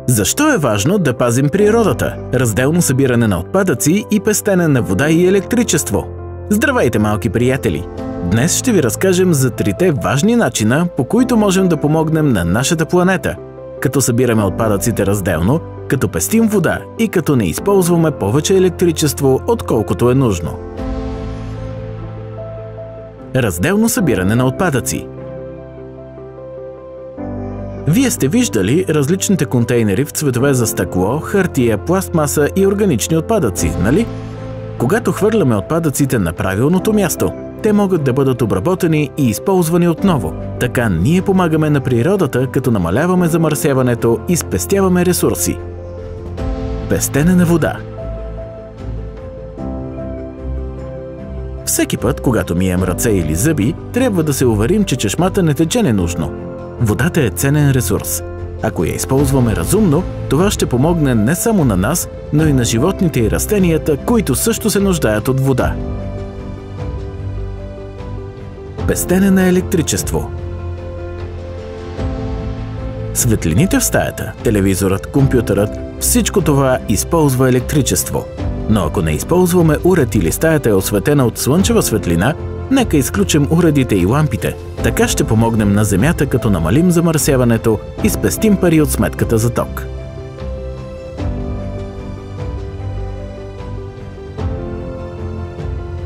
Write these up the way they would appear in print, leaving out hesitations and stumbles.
Защо е важно да пазим природата, разделно събиране на отпадъци и пестене на вода и електричество? Здравейте, малки приятели! Днес ще ви разкажем за 3 важни начина, по които можем да помогнем на нашата планета, като събираме отпадъците разделно, като пестим вода и като не използваме повече електричество, отколкото е нужно. Разделно събиране на отпадъци. Вие сте виждали различните контейнери в цветове за стъкло, хартия, пластмаса и органични отпадъци, нали? Когато хвърляме отпадъците на правилното място, те могат да бъдат обработени и използвани отново. Така ние помагаме на природата, като намаляваме замърсяването и спестяваме ресурси. Пестене на вода. Всеки път, когато мием ръце или зъби, трябва да се уверим, че чешмата не тече ненужно. Водата е ценен ресурс. Ако я използваме разумно, това ще помогне не само на нас, но и на животните и растенията, които също се нуждаят от вода. Пестене на електричество. Светлините в стаята, телевизорът, компютърът, всичко това използва електричество. Но ако не използваме уред или стаята е осветена от слънчева светлина, нека изключим уредите и лампите. Така ще помогнем на Земята, като намалим замърсяването и спестим пари от сметката за ток.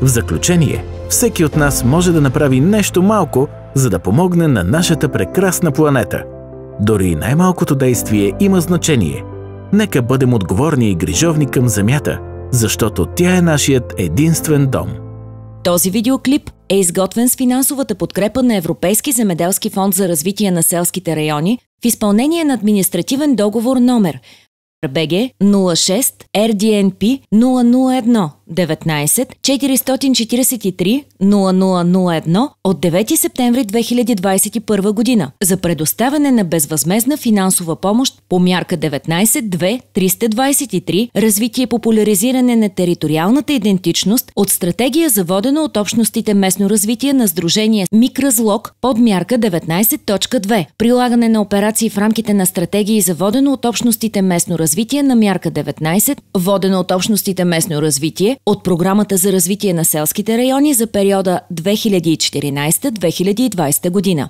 В заключение, всеки от нас може да направи нещо малко, за да помогне на нашата прекрасна планета. Дори най-малкото действие има значение. Нека бъдем отговорни и грижовни към Земята, защото тя е нашият единствен дом. Този видеоклип е изготвен с финансовата подкрепа на Европейски земеделски фонд за развитие на селските райони в изпълнение на административен договор номер BG 06 RDNP 001 19 443 0001 от 9 септември 2021 година за предоставяне на безвъзмездна финансова помощ по мярка 19.2.323 развитие и популяризиране на териториалната идентичност от стратегия за водено от общностите местно развитие на Сдружение Микразлог под мярка 19.2 прилагане на операции в рамките на стратегии за водено от общностите местно развитие на мярка 19 водено от общностите местно развитие от Програмата за развитие на селските райони за периода 2014-2020 година.